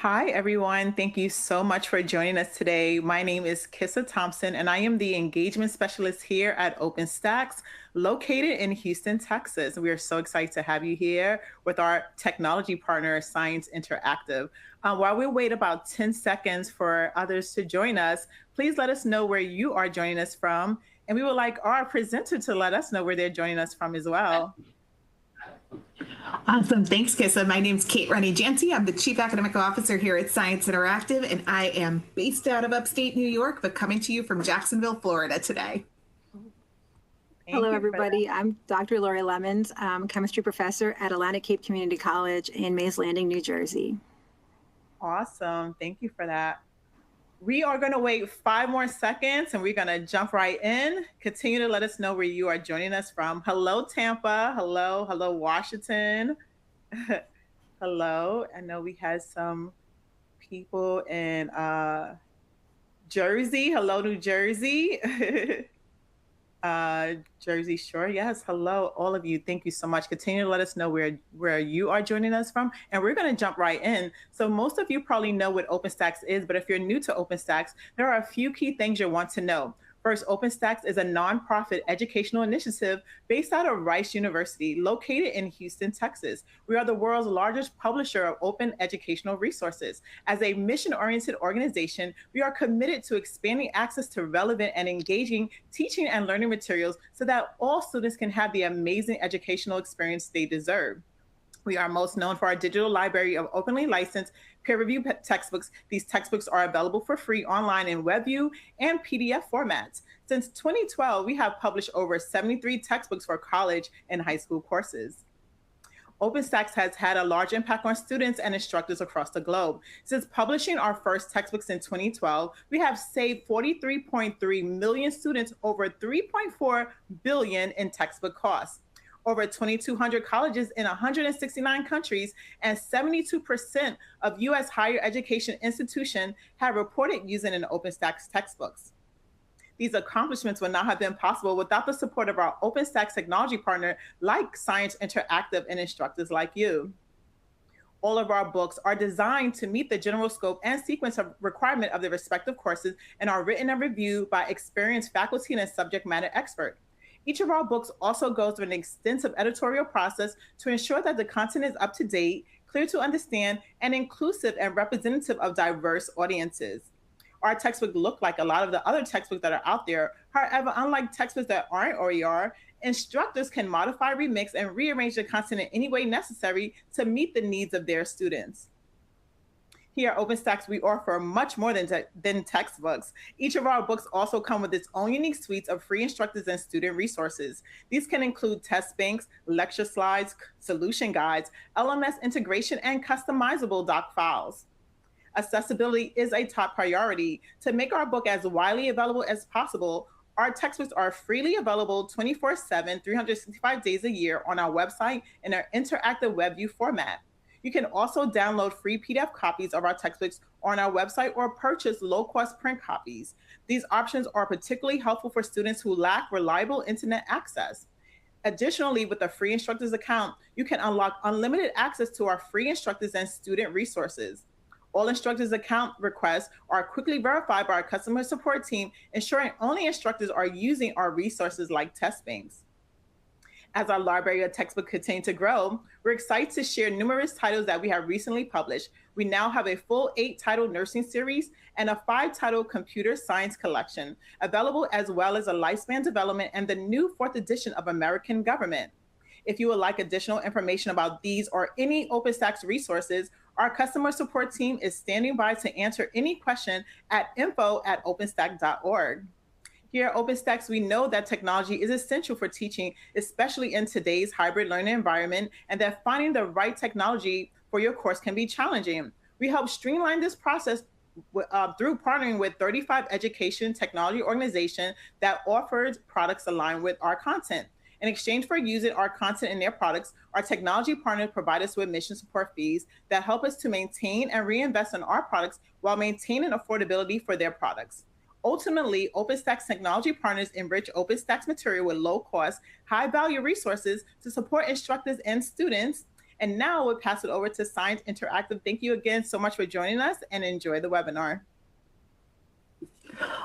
Hi, everyone. Thank you so much for joining us today. My name is Kissa Thompson, and I am the engagement specialist here at OpenStax, located in Houston, Texas. We are so excited to have you here with our technology partner, Science Interactive. While we wait about 10 seconds for others to join us, please let us know where you are joining us from. And we would like our presenter to let us know where they're joining us from as well. Awesome. Thanks, Kissa. My name's Kate Runne-Janczy. I'm the Chief Academic Officer here at Science Interactive, and I am based out of upstate New York, but coming to you from Jacksonville, Florida today. Thank Hello, you for that. everybody. I'm Dr. Laurie Lemons. I'm a chemistry professor at Atlantic Cape Community College in Mays Landing, New Jersey. Awesome. Thank you for that. We are going to wait 5 more seconds and we're going to jump right in. Continue to let us know where you are joining us from. Hello, Tampa. Hello. Hello, Washington. Hello. I know we had some people in Jersey. Hello, New Jersey. Jersey Shore. Yes. Hello, all of you. Thank you so much. Continue to let us know where you are joining us from. And we're going to jump right in. So most of you probably know what OpenStax is, but if you're new to OpenStax, there are a few key things you'll want to know. First, OpenStax is a nonprofit educational initiative based out of Rice University, located in Houston, Texas. We are the world's largest publisher of open educational resources. As a mission-oriented organization, we are committed to expanding access to relevant and engaging teaching and learning materials so that all students can have the amazing educational experience they deserve. We are most known for our digital library of openly licensed peer-reviewed textbooks. These textbooks are available for free online in WebView and PDF formats. Since 2012, we have published over 73 textbooks for college and high school courses. OpenStax has had a large impact on students and instructors across the globe. Since publishing our first textbooks in 2012, we have saved 43.3 million students over 3.4 billion in textbook costs. Over 2,200 colleges in 169 countries and 72% of U.S. higher education institutions have reported using an OpenStax textbooks. These accomplishments would not have been possible without the support of our OpenStax technology partner like Science Interactive and instructors like you. All of our books are designed to meet the general scope and sequence of requirement of the respective courses and are written and reviewed by experienced faculty and subject matter experts. Each of our books also goes through an extensive editorial process to ensure that the content is up to date, clear to understand, and inclusive and representative of diverse audiences. Our textbooks look like a lot of the other textbooks that are out there. However, unlike textbooks that aren't OER, instructors can modify, remix, and rearrange the content in any way necessary to meet the needs of their students. Here at OpenStax, we offer much more than textbooks. Each of our books also come with its own unique suites of free instructors and student resources. These can include test banks, lecture slides, solution guides, LMS integration, and customizable doc files. Accessibility is a top priority. To make our book as widely available as possible, our textbooks are freely available 24/7, 365 days a year on our website in our interactive WebView format. You can also download free PDF copies of our textbooks on our website or purchase low-cost print copies. These options are particularly helpful for students who lack reliable internet access. Additionally, with a free instructors account, you can unlock unlimited access to our free instructors and student resources. All instructors account requests are quickly verified by our customer support team, ensuring only instructors are using our resources like test banks. As our library of textbooks continue to grow, we're excited to share numerous titles that we have recently published. We now have a full 8-title nursing series and a 5-title computer science collection available, as well as a lifespan development and the new 4th edition of American Government. If you would like additional information about these or any OpenStax resources, our customer support team is standing by to answer any question at info@openstax.org. Here at OpenStax, we know that technology is essential for teaching, especially in today's hybrid learning environment, and that finding the right technology for your course can be challenging. We help streamline this process through partnering with 35 education technology organizations that offers products aligned with our content. In exchange for using our content in their products, our technology partners provide us with mission support fees that help us to maintain and reinvest in our products while maintaining affordability for their products. Ultimately, OpenStax technology partners enrich OpenStax material with low-cost, high-value resources to support instructors and students And now we'll pass it over to Science Interactive. Thank you again so much for joining us and enjoy the webinar.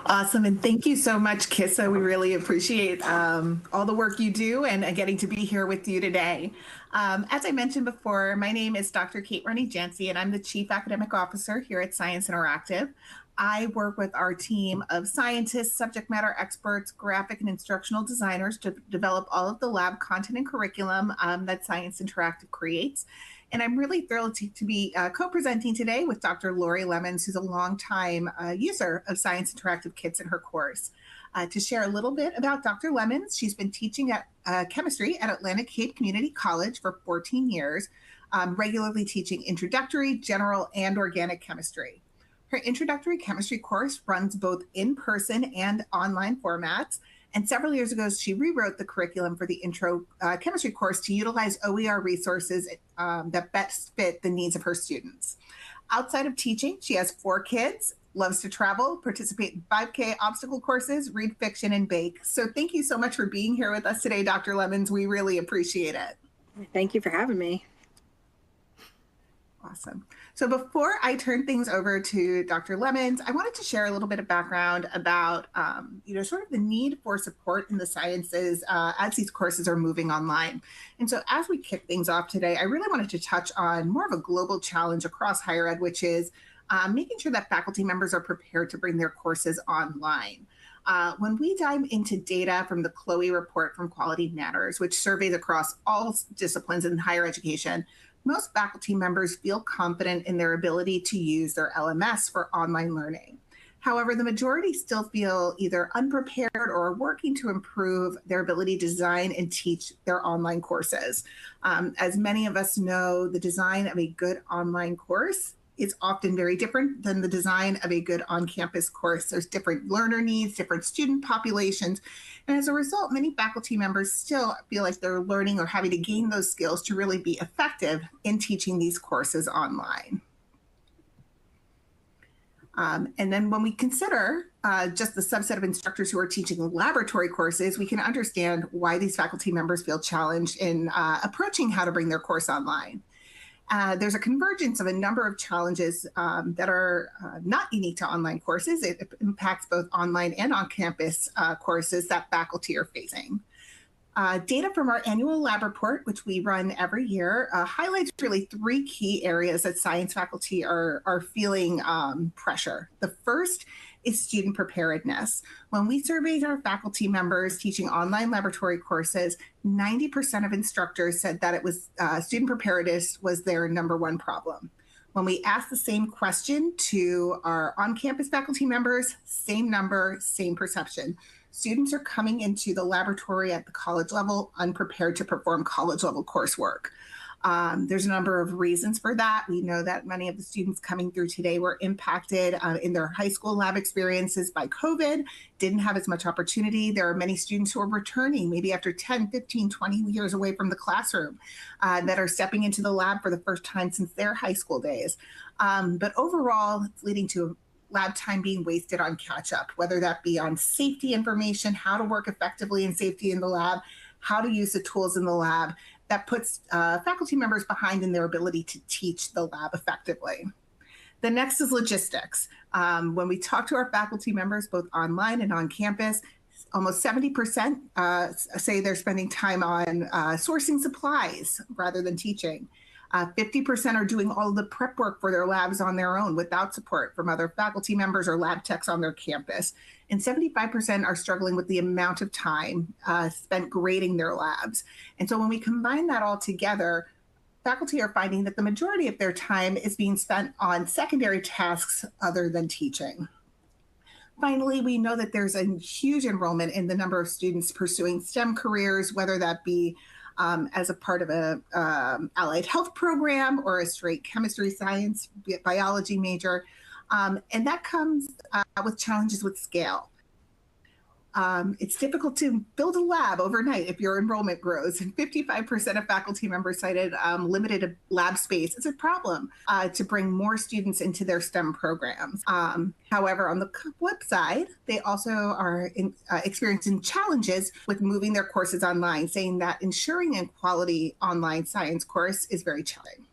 Awesome. And thank you so much, Kissa. We really appreciate all the work you do and getting to be here with you today. As I mentioned before, my name is Dr. Kate Runne-Janczy, and I'm the Chief Academic Officer here at Science Interactive. I work with our team of scientists, subject matter experts, graphic and instructional designers to develop all of the lab content and curriculum that Science Interactive creates. And I'm really thrilled to be co-presenting today with Dr. Laurie Lemons, who's a longtime user of Science Interactive kits in her course. To share a little bit about Dr. Lemons, she's been teaching at chemistry at Atlantic Cape Community College for 14 years, regularly teaching introductory, general, and organic chemistry. Her introductory chemistry course runs both in-person and online formats. And several years ago, she rewrote the curriculum for the intro chemistry course to utilize OER resources that best fit the needs of her students. Outside of teaching, she has 4 kids, loves to travel, participate in 5K obstacle courses, read fiction, and bake. So thank you so much for being here with us today, Dr. Lemons. We really appreciate it. Thank you for having me. Awesome. So before I turn things over to Dr. Lemons, I wanted to share a little bit of background about, sort of the need for support in the sciences as these courses are moving online. And so as we kick things off today, I really wanted to touch on more of a global challenge across higher ed, which is making sure that faculty members are prepared to bring their courses online. When we dive into data from the Chloe report from Quality Matters, which surveys across all disciplines in higher education, most faculty members feel confident in their ability to use their LMS for online learning. However, the majority still feel either unprepared or are working to improve their ability to design and teach their online courses. As many of us know, the design of a good online course is often very different than the design of a good on-campus course. There's different learner needs, different student populations. And as a result, many faculty members still feel like they're learning or having to gain those skills to really be effective in teaching these courses online. And then when we consider just the subset of instructors who are teaching laboratory courses, we can understand why these faculty members feel challenged in approaching how to bring their course online. There's a convergence of a number of challenges that are not unique to online courses. It impacts both online and on-campus courses that faculty are facing. Data from our annual lab report, which we run every year, highlights really 3 key areas that science faculty are feeling pressure. The first is student preparedness. When we surveyed our faculty members teaching online laboratory courses, 90% of instructors said that it was student preparedness was their #1 problem. When we asked the same question to our on-campus faculty members, same number, same perception. Students are coming into the laboratory at the college level unprepared to perform college level coursework. There's a number of reasons for that. We know that many of the students coming through today were impacted in their high school lab experiences by COVID, didn't have as much opportunity. There are many students who are returning maybe after 10, 15, 20 years away from the classroom that are stepping into the lab for the first time since their high school days. But overall, it's leading to lab time being wasted on catch up, whether that be on safety information, how to work effectively in safety in the lab, how to use the tools in the lab. That puts faculty members behind in their ability to teach the lab effectively. The next is logistics. When we talk to our faculty members, both online and on campus, almost 70% say they're spending time on sourcing supplies rather than teaching. 50% are doing all of the prep work for their labs on their own without support from other faculty members or lab techs on their campus. And 75% are struggling with the amount of time spent grading their labs. And so when we combine that all together, faculty are finding that the majority of their time is being spent on secondary tasks other than teaching. Finally, we know that there's a huge enrollment in the number of students pursuing STEM careers, whether that be as a part of a allied health program or a straight chemistry, science, biology major. And that comes with challenges with scale. It's difficult to build a lab overnight if your enrollment grows, and 55% of faculty members cited limited lab space as a problem to bring more students into their STEM programs. However, on the flip side, they also are experiencing challenges with moving their courses online, saying that ensuring a quality online science course is very challenging.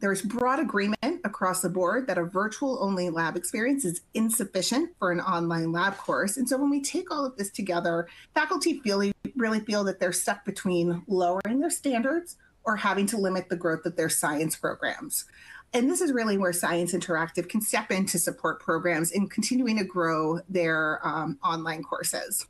There's broad agreement across the board that a virtual-only lab experience is insufficient for an online lab course. And so when we take all of this together, faculty really feel that they're stuck between lowering their standards or having to limit the growth of their science programs. And this is really where Science Interactive can step in to support programs in continuing to grow their online courses.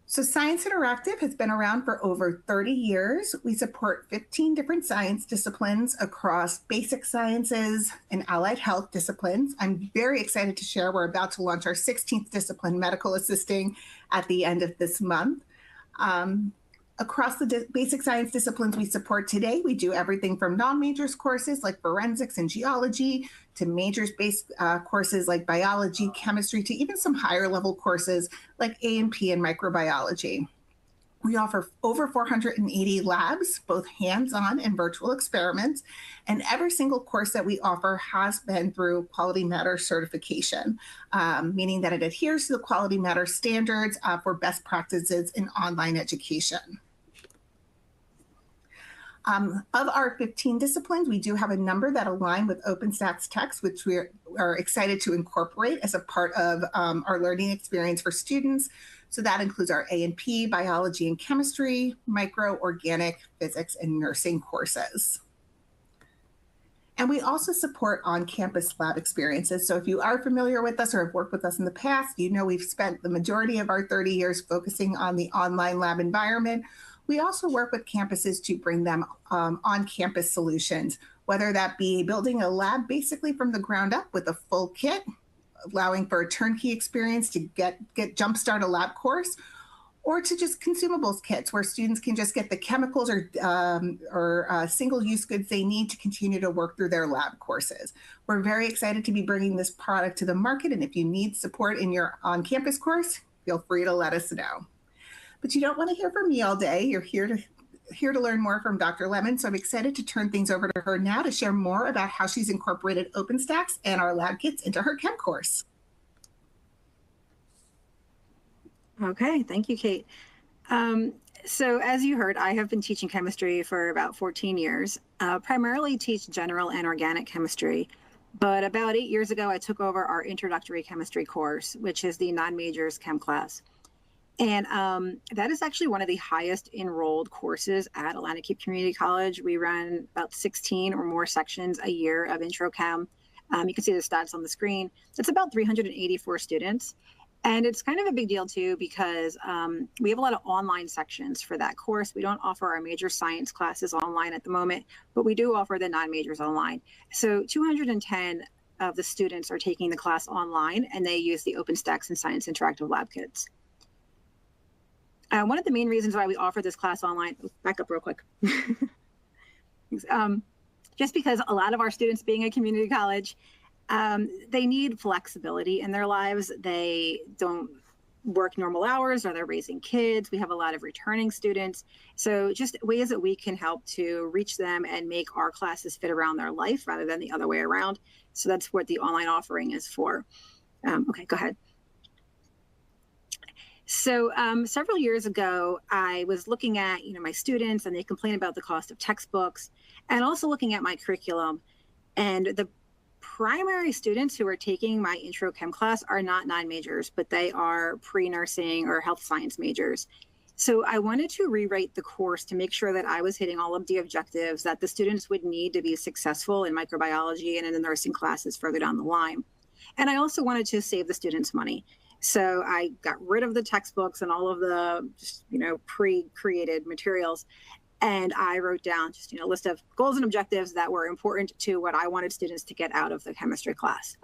So Science Interactive has been around for over 30 years. We support 15 different science disciplines across basic sciences and allied health disciplines. I'm very excited to share we're about to launch our 16th discipline, medical assisting, at the end of this month. Across the basic science disciplines we support today, we do everything from non-majors courses like forensics and geology to majors-based courses like biology, chemistry, to even some higher level courses like A&P and microbiology. We offer over 480 labs, both hands-on and virtual experiments, and every single course that we offer has been through Quality Matters certification, meaning that it adheres to the Quality Matters standards for best practices in online education. Of our 15 disciplines, we do have a number that align with OpenStax text, which we are excited to incorporate as a part of our learning experience for students. So that includes our A&P, biology and chemistry, micro, organic, physics, and nursing courses. And we also support on-campus lab experiences. So if you are familiar with us or have worked with us in the past, you know we've spent the majority of our 30 years focusing on the online lab environment. We also work with campuses to bring them on-campus solutions, whether that be building a lab basically from the ground up with a full kit, allowing for a turnkey experience to get jumpstart a lab course, or to just consumables kits where students can just get the chemicals or single-use goods they need to continue to work through their lab courses. We're very excited to be bringing this product to the market, and if you need support in your on-campus course, feel free to let us know. But you don't want to hear from me all day. You're here to learn more from Dr. Lemons. So I'm excited to turn things over to her now to share more about how she's incorporated OpenStax and our lab kits into her chem course. Okay, thank you, Kate. So as you heard, I have been teaching chemistry for about 14 years, primarily teach general and organic chemistry. But about 8 years ago, I took over our introductory chemistry course, which is the non-majors chem class. And that is actually one of the highest enrolled courses at Atlantic Cape Community College. We run about 16 or more sections a year of intro chem. You can see the stats on the screen. It's about 384 students. And it's kind of a big deal too, because we have a lot of online sections for that course. We don't offer our major science classes online at the moment, but we do offer the non-majors online. So 210 of the students are taking the class online, and they use the OpenStax and Science Interactive lab kits. One of the main reasons why we offer this class online, back up real quick, just because a lot of our students, being a community college, they need flexibility in their lives. They don't work normal hours, or they're raising kids. We have a lot of returning students. So just ways that we can help to reach them and make our classes fit around their life rather than the other way around. So that's what the online offering is for. Okay, go ahead. So several years ago, I was looking at my students, and they complain about the cost of textbooks, and also looking at my curriculum. And the primary students who are taking my intro chem class are not non-majors, but they are pre-nursing or health science majors. So I wanted to rewrite the course to make sure that I was hitting all of the objectives that the students would need to be successful in microbiology and in the nursing classes further down the line. And I also wanted to save the students money. So I got rid of the textbooks and all of the pre-created materials. And I wrote down just a list of goals and objectives that were important to what I wanted students to get out of the chemistry class.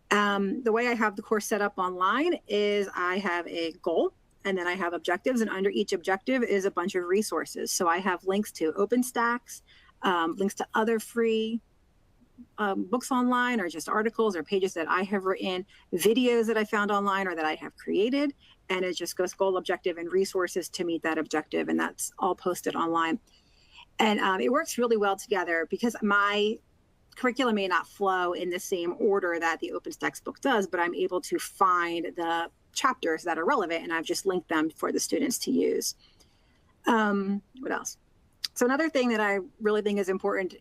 The way I have the course set up online is I have a goal, and then I have objectives, and under each objective is a bunch of resources. So I have links to OpenStax, links to other free books online or just articles or pages that I have written, videos that I found online or that I have created. And it just goes goal, objective, and resources to meet that objective. And that's all posted online. And it works really well together because my curriculum may not flow in the same order that the OpenStax book does, but I'm able to find the chapters that are relevant, and I've just linked them for the students to use. What else? So another thing that I really think is important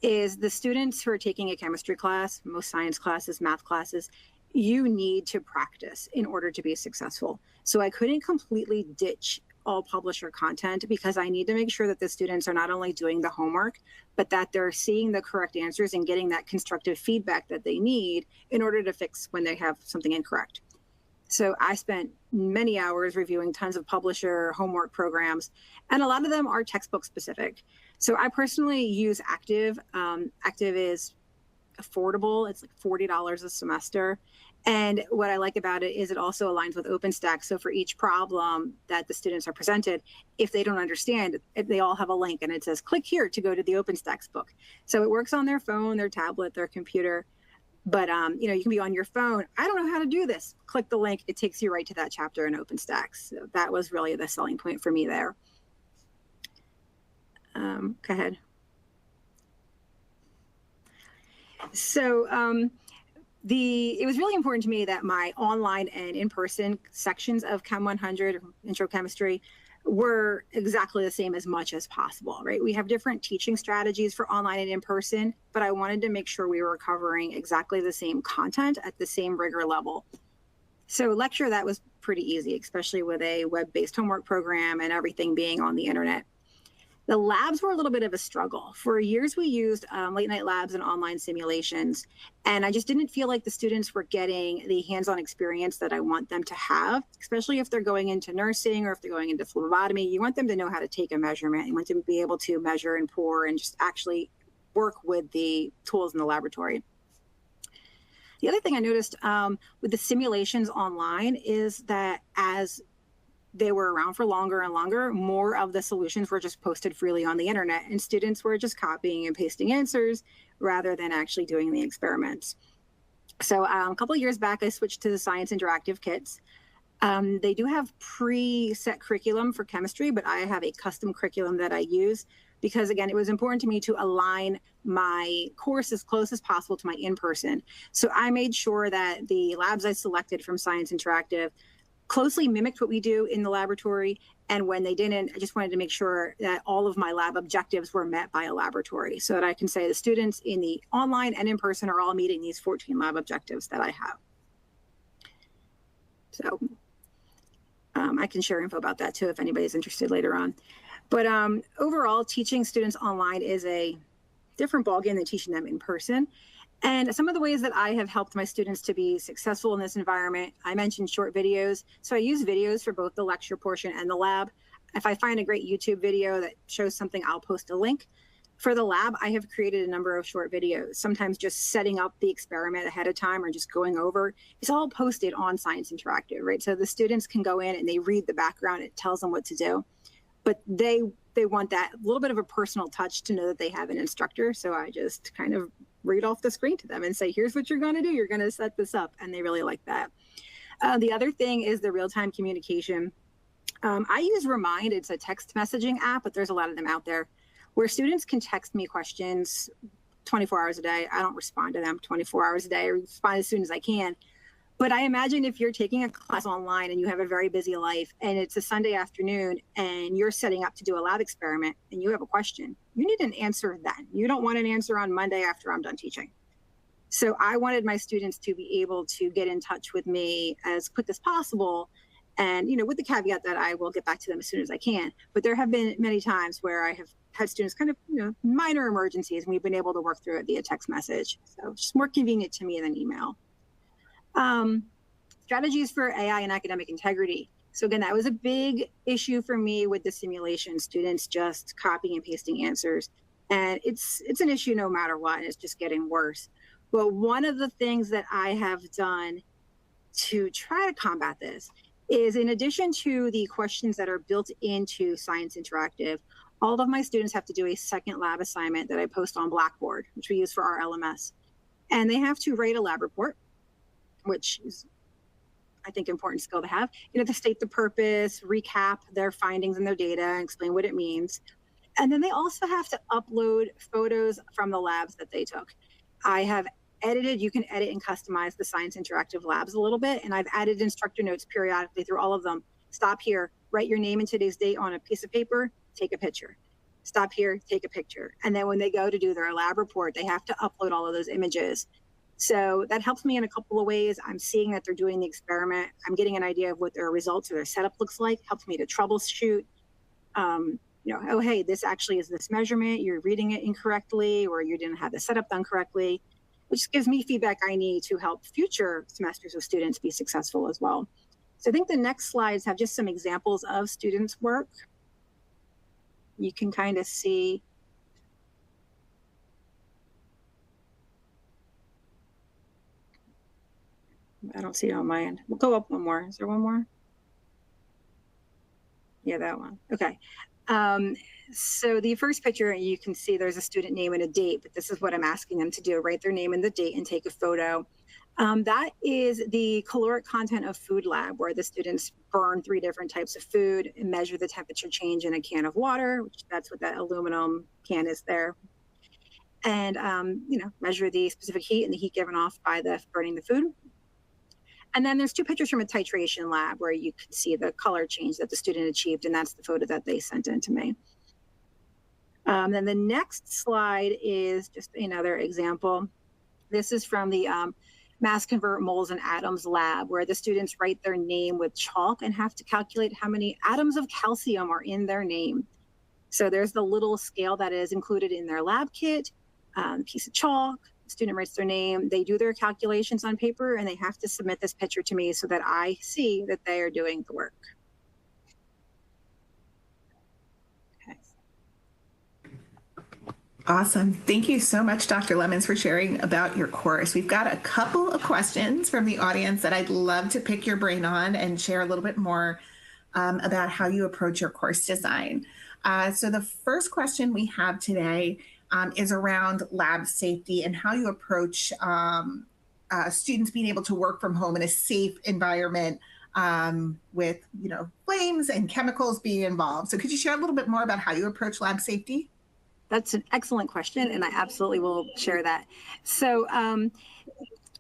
is the students who are taking a chemistry class, most science classes, math classes, you need to practice in order to be successful. So I couldn't completely ditch all publisher content because I need to make sure that the students are not only doing the homework, but that they're seeing the correct answers and getting that constructive feedback that they need in order to fix when they have something incorrect. So I spent many hours reviewing tons of publisher homework programs, and a lot of them are textbook specific. So I personally use Active. Active is affordable. It's like $40 a semester. And what I like about it is it also aligns with OpenStax. So for each problem that the students are presented, if they don't understand, they all have a link and it says, click here to go to the OpenStax book. So it works on their phone, their tablet, their computer. But you can be on your phone. I don't know how to do this. Click the link. It takes you right to that chapter in OpenStax. So that was really the selling point for me there. Go ahead. So it was really important to me that my online and in-person sections of Chem 100 or Intro Chemistry were exactly the same as much as possible, right? We have different teaching strategies for online and in-person, but I wanted to make sure we were covering exactly the same content at the same rigor level. So lecture, that was pretty easy, especially with a web-based homework program and everything being on the internet. The labs were a little bit of a struggle. For years, we used late night labs and online simulations, and I just didn't feel like the students were getting the hands-on experience that I want them to have, especially if they're going into nursing or if they're going into phlebotomy. You want them to know how to take a measurement. You want them to be able to measure and pour and just actually work with the tools in the laboratory. The other thing I noticed with the simulations online is that as they were around for longer and longer, more of the solutions were just posted freely on the internet, and students were just copying and pasting answers rather than actually doing the experiments. So a couple of years back, I switched to the Science Interactive kits. They do have pre-set curriculum for chemistry, but I have a custom curriculum that I use because, again, it was important to me to align my course as close as possible to my in-person. So I made sure that the labs I selected from Science Interactive closely mimicked what we do in the laboratory. And when they didn't, I just wanted to make sure that all of my lab objectives were met by a laboratory so that I can say the students in the online and in person are all meeting these 14 lab objectives that I have. So I can share info about that too if anybody's interested later on. But overall, teaching students online is a different ballgame than teaching them in person. And some of the ways that I have helped my students to be successful in this environment, I mentioned short videos. So I use videos for both the lecture portion and the lab. If I find a great YouTube video that shows something, I'll post a link. For the lab, I have created a number of short videos, sometimes just setting up the experiment ahead of time or just going over. It's all posted on Science Interactive, right? So the students can go in and they read the background. It tells them what to do. But they want that little bit of a personal touch to know that they have an instructor. So I just kind of read off the screen to them and say, here's what you're going to do. You're going to set this up. And they really like that. The other thing is the real-time communication. I use Remind. It's a text messaging app, but there's a lot of them out there where students can text me questions 24 hours a day. I don't respond to them 24 hours a day. I respond as soon as I can. But I imagine if you're taking a class online and you have a very busy life and it's a Sunday afternoon and you're setting up to do a lab experiment and you have a question, you need an answer then. You don't want an answer on Monday after I'm done teaching. So I wanted my students to be able to get in touch with me as quick as possible. And, with the caveat that I will get back to them as soon as I can. But there have been many times where I have had students kind of, minor emergencies and we've been able to work through it via text message. So it's just more convenient to me than email. Strategies for AI and academic integrity. So again, that was a big issue for me with the simulation, students just copying and pasting answers. And it's an issue no matter what, and it's just getting worse. But one of the things that I have done to try to combat this is, in addition to the questions that are built into Science Interactive, all of my students have to do a second lab assignment that I post on Blackboard, which we use for our LMS. And they have to write a lab report, which is, I think, important skill to have, to state the purpose, recap their findings and their data, and explain what it means. And then they also have to upload photos from the labs that they took. I have edited, you can edit and customize the Science Interactive labs a little bit, and I've added instructor notes periodically through all of them. Stop here, write your name and today's date on a piece of paper, take a picture. Stop here, take a picture. And then when they go to do their lab report, they have to upload all of those images. So that helps me in a couple of ways. I'm seeing that they're doing the experiment. I'm getting an idea of what their results or their setup looks like, helps me to troubleshoot. Oh, hey, this actually is this measurement, you're reading it incorrectly, or you didn't have the setup done correctly, which gives me feedback I need to help future semesters with students be successful as well. So I think the next slides have just some examples of students' work. You can kind of see. I don't see it on my end. We'll go up one more. Is there one more? Yeah, that one. Okay. So the first picture, you can see there's a student name and a date, but this is what I'm asking them to do, write their name and the date and take a photo. That is the caloric content of food lab, where the students burn 3 different types of food and measure the temperature change in a can of water, which that's what that aluminum can is there. And, measure the specific heat and the heat given off by the burning the food. And then there's 2 pictures from a titration lab where you can see the color change that the student achieved, and that's the photo that they sent in to me. Then the next slide is just another example. This is from the Mass Convert Moles and Atoms lab, where the students write their name with chalk and have to calculate how many atoms of calcium are in their name. So there's the little scale that is included in their lab kit, piece of chalk. Student writes their name, they do their calculations on paper, and they have to submit this picture to me so that I see that they are doing the work. Okay. Awesome. Thank you so much, Dr. Lemons, for sharing about your course. We've got a couple of questions from the audience that I'd love to pick your brain on and share a little bit more about how you approach your course design. So the first question we have today is around lab safety and how you approach students being able to work from home in a safe environment with, flames and chemicals being involved. So could you share a little bit more about how you approach lab safety? That's an excellent question, and I absolutely will share that. So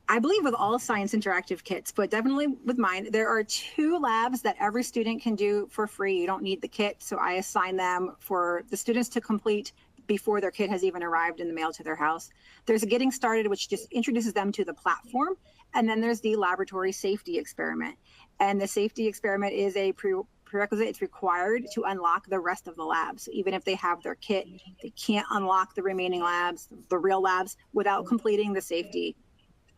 I believe with all Science Interactive kits, but definitely with mine, there are 2 labs that every student can do for free. You don't need the kit, so I assign them for the students to complete before their kit has even arrived in the mail to their house. There's a Getting Started, which just introduces them to the platform. And then there's the laboratory safety experiment. And the safety experiment is a prerequisite. It's required to unlock the rest of the labs. So even if they have their kit, they can't unlock the remaining labs, the real labs, without completing the safety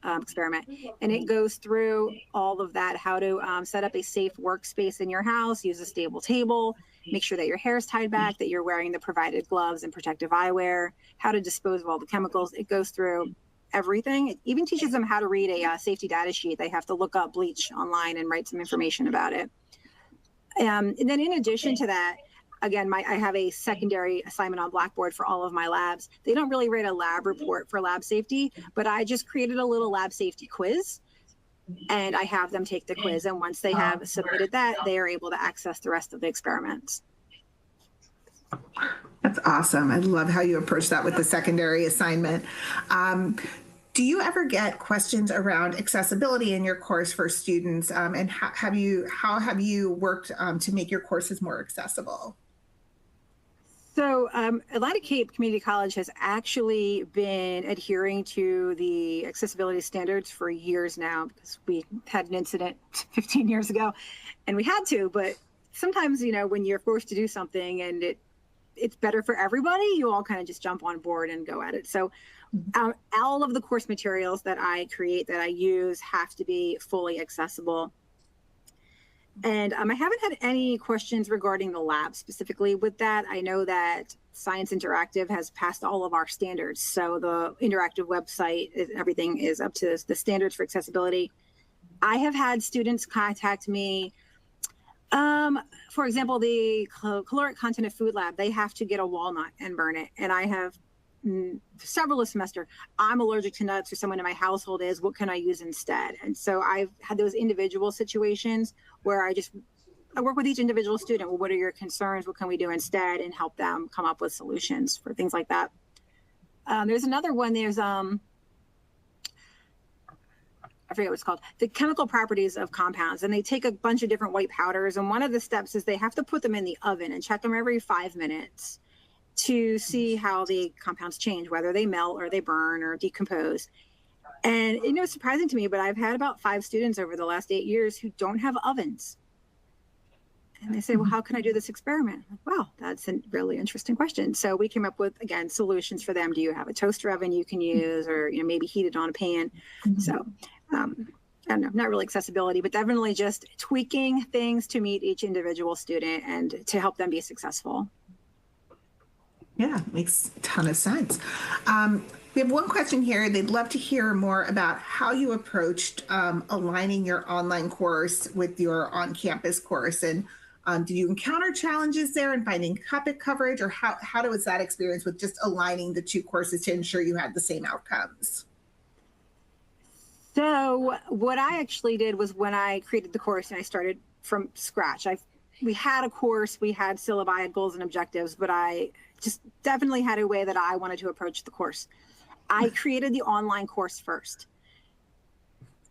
experiment. And it goes through all of that, how to set up a safe workspace in your house, use a stable table, make sure that your hair is tied back, that you're wearing the provided gloves and protective eyewear, how to dispose of all the chemicals. It goes through everything. It even teaches them how to read a safety data sheet. They have to look up bleach online and write some information about it. And then in addition to that, again, I have a secondary assignment on Blackboard for all of my labs. They don't really write a lab report for lab safety, but I just created a little lab safety quiz, and I have them take the quiz. And once they have submitted that, they are able to access the rest of the experiments. That's awesome. I love how you approach that with the secondary assignment. Do you ever get questions around accessibility in your course for students? And how have you worked to make your courses more accessible? So Atlantic Cape Community College has actually been adhering to the accessibility standards for years now, because we had an incident 15 years ago and we had to, but sometimes, when you're forced to do something and it's better for everybody, you all kind of just jump on board and go at it. So all of the course materials that I create, that I use, have to be fully accessible. And I haven't had any questions regarding the lab specifically with that. I know that Science Interactive has passed all of our standards. So the interactive website, everything is up to the standards for accessibility. I have had students contact me For example, the caloric content of food lab, they have to get a walnut and burn it. And I have several a semester. I'm allergic to nuts, or someone in my household is. What can I use instead? And so I've had those individual situations where I work with each individual student. Well, what are your concerns? What can we do instead? And help them come up with solutions for things like that. There's another one. There's I forget what it's called, the chemical properties of compounds. And they take a bunch of different white powders. And one of the steps is they have to put them in the oven and check them every 5 minutes to see how the compounds change, whether they melt or they burn or decompose. And it's surprising to me, but I've had about 5 students over the last 8 years who don't have ovens. And they say, well, how can I do this experiment? I'm like, wow, that's a really interesting question. So we came up with, again, solutions for them. Do you have a toaster oven you can use, or maybe heat it on a pan? So I don't know, not really accessibility, but definitely just tweaking things to meet each individual student and to help them be successful. Yeah, makes a ton of sense. We have one question here. They'd love to hear more about how you approached aligning your online course with your on-campus course. And did you encounter challenges there in finding topic coverage, or how was that experience with just aligning the 2 courses to ensure you had the same outcomes? So what I actually did was, when I created the course and I started from scratch, we had a course, we had syllabi, I had goals and objectives, but I just definitely had a way that I wanted to approach the course. I created the online course first.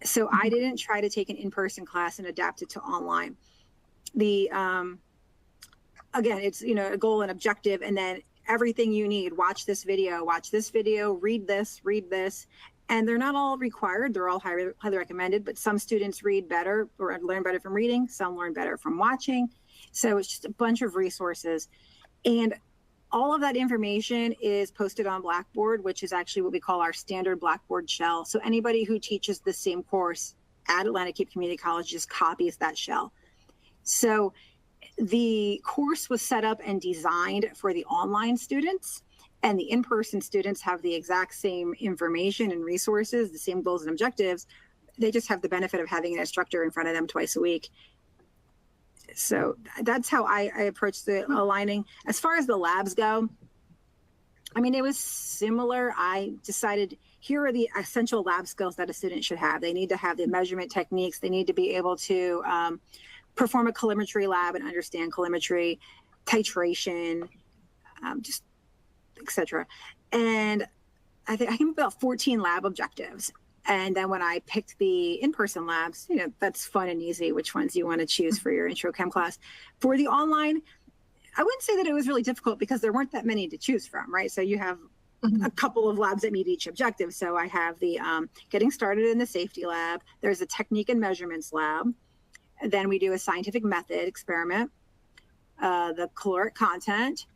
So I didn't try to take an in-person class and adapt it to online. Again, it's, a goal and objective, and then everything you need, watch this video, read this. And they're not all required. They're all highly recommended, but some students read better or learn better from reading. Some learn better from watching. So it's just a bunch of resources. And all of that information is posted on Blackboard, which is actually what we call our standard Blackboard shell. So anybody who teaches the same course at Atlantic Cape Community College just copies that shell. So the course was set up and designed for the online students, and the in-person students have the exact same information and resources, the same goals and objectives. They just have the benefit of having an instructor in front of them twice a week. So that's how I approach the aligning. As far as the labs go, it was similar. I decided, here are the essential lab skills that a student should have. They need to have the measurement techniques. They need to be able to perform a calorimetry lab and understand calorimetry, titration, just etc. And I think I came up with about 14 lab objectives. And then when I picked the in-person labs, that's fun and easy, which ones you want to choose for your intro chem class. For the online, I wouldn't say that it was really difficult, because there weren't that many to choose from, right? So you have a couple of labs that meet each objective. So I have the getting started in the safety lab. There's a technique and measurements lab. And then we do a scientific method experiment, the caloric content,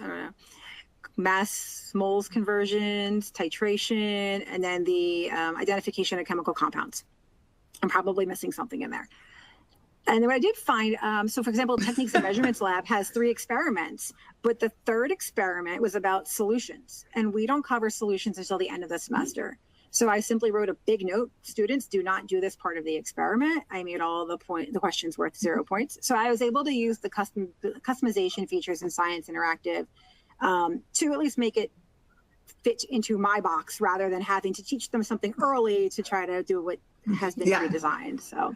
I don't know, mass moles conversions, titration, and then the identification of chemical compounds. I'm probably missing something in there. And then what I did find, so for example, Techniques and Measurements Lab has 3 experiments, but the 3rd experiment was about solutions. And we don't cover solutions until the end of the semester. So I simply wrote a big note: students, do not do this part of the experiment. I made all the questions worth 0 points. So I was able to use the customization features in Science Interactive to at least make it fit into my box, rather than having to teach them something early to try to do what has been redesigned. So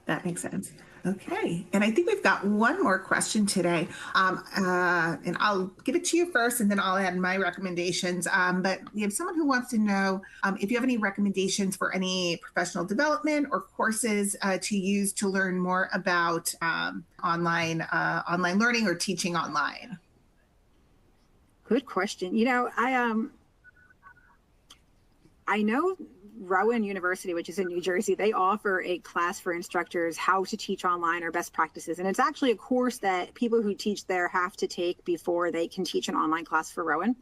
that makes sense. Okay, and I think we've got one more question today, and I'll give it to you first, and then I'll add my recommendations. But we have someone who wants to know if you have any recommendations for any professional development or courses to use to learn more about online learning or teaching online. Good question. I know Rowan University, which is in New Jersey, they offer a class for instructors how to teach online or best practices. And it's actually a course that people who teach there have to take before they can teach an online class for Rowan.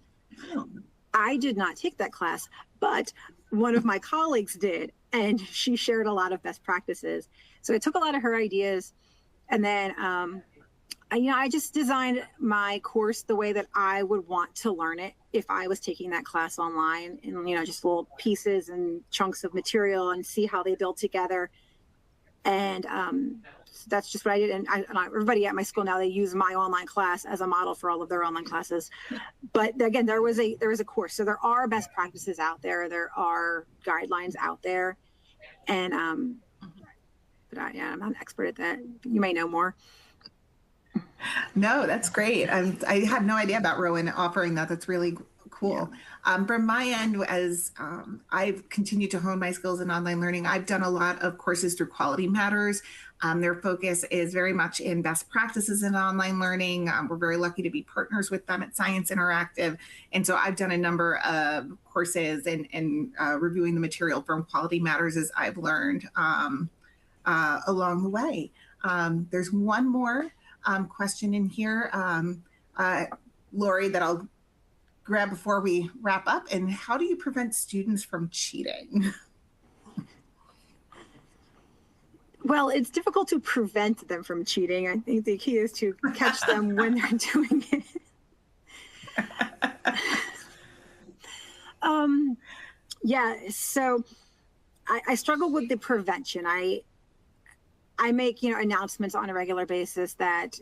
I did not take that class, but one of my colleagues did, and she shared a lot of best practices. So I took a lot of her ideas, and then I just designed my course the way that I would want to learn it if I was taking that class online, and, just little pieces and chunks of material and see how they build together. And so that's just what I did. And everybody at my school now, they use my online class as a model for all of their online classes. But again, there was a course. So there are best practices out there. There are guidelines out there. And but I'm not an expert at that. You may know more. No, that's great. I had no idea about Rowan offering that. That's really cool. Yeah. From my end, as I've continued to hone my skills in online learning, I've done a lot of courses through Quality Matters. Their focus is very much in best practices in online learning. We're very lucky to be partners with them at Science Interactive. And so I've done a number of courses and reviewing the material from Quality Matters as I've learned along the way. There's one more question in here, Laurie, that I'll grab before we wrap up. And how do you prevent students from cheating? Well, it's difficult to prevent them from cheating. I think the key is to catch them when they're doing it. So I struggle with the prevention. I make, announcements on a regular basis that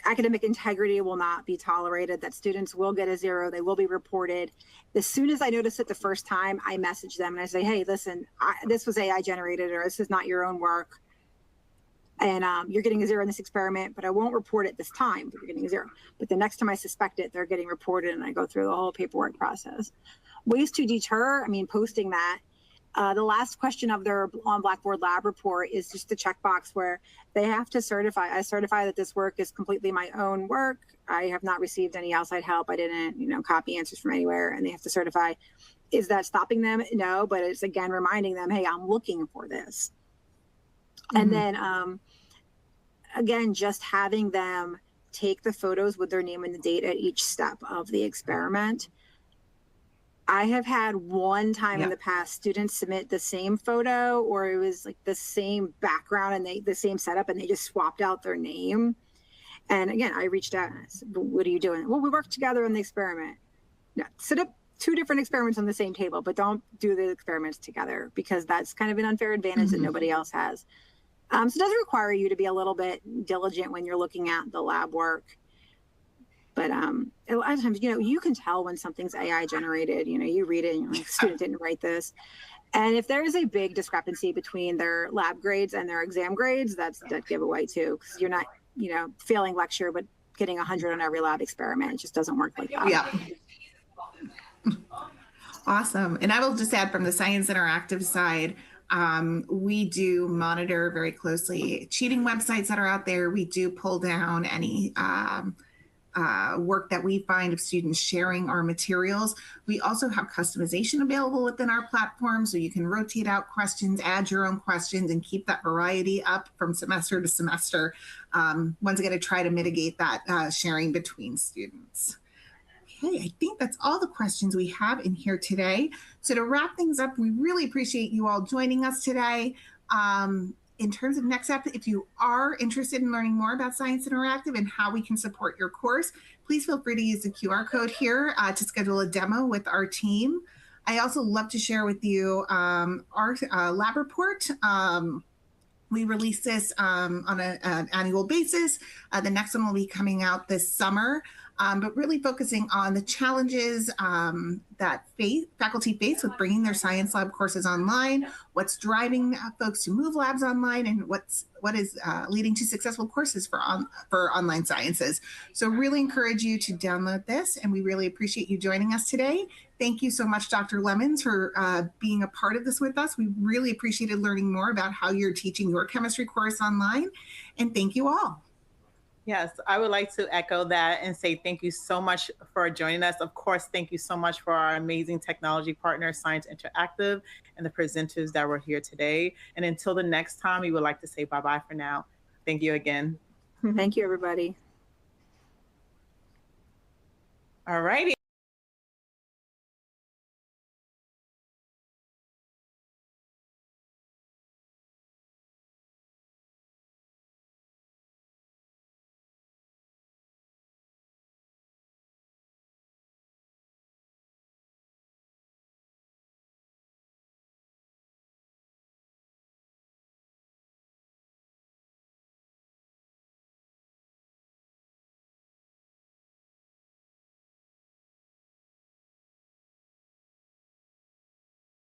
academic integrity will not be tolerated, that students will get a 0, they will be reported. As soon as I notice it the first time, I message them and I say, hey, listen, this was AI generated, or this is not your own work. And you're getting a 0 in this experiment, but I won't report it this time, but you're getting a 0. But the next time I suspect it, they're getting reported, and I go through the whole paperwork process. Ways to deter, posting that. The last question of their on Blackboard lab report is just a checkbox where they have to certify. I certify that this work is completely my own work. I have not received any outside help. I didn't, copy answers from anywhere, and they have to certify. Is that stopping them? No, but it's again reminding them, hey, I'm looking for this. Mm-hmm. And then, again, just having them take the photos with their name and the date at each step of the experiment. I have had one time in the past students submit the same photo, or it was like the same background and the same setup, and they just swapped out their name. And again, I reached out and I said, what are you doing? Well, we worked together on the experiment. No, set up 2 different experiments on the same table, but don't do the experiments together, because that's kind of an unfair advantage that nobody else has. So it does require you to be a little bit diligent when you're looking at the lab work. But a lot of times, you can tell when something's AI generated. You read it and you're like, the student didn't write this. And if there is a big discrepancy between their lab grades and their exam grades, that's that giveaway too, because you're not, failing lecture, but getting 100 on every lab experiment. It just doesn't work like that. Yeah. Awesome. And I will just add, from the Science Interactive side, we do monitor very closely cheating websites that are out there. We do pull down any work that we find of students sharing our materials. We also have customization available within our platform, so you can rotate out questions, add your own questions, and keep that variety up from semester to semester. Once again, to try to mitigate that sharing between students. Okay, I think that's all the questions we have in here today. So to wrap things up, we really appreciate you all joining us today. In terms of next step, if you are interested in learning more about Science Interactive and how we can support your course, please feel free to use the QR code here to schedule a demo with our team. I also love to share with you our lab report. We release this on an annual basis. The next one will be coming out this summer. But really focusing on the challenges that faculty face with bringing their science lab courses online, what's driving folks to move labs online, and what is leading to successful courses for online sciences. So really encourage you to download this, and we really appreciate you joining us today. Thank you so much, Dr. Lemons, for being a part of this with us. We really appreciated learning more about how you're teaching your chemistry course online, and thank you all. Yes, I would like to echo that and say thank you so much for joining us. Of course, thank you so much for our amazing technology partner, Science Interactive, and the presenters that were here today. And until the next time, we would like to say bye-bye for now. Thank you again. Thank you, everybody. All righty.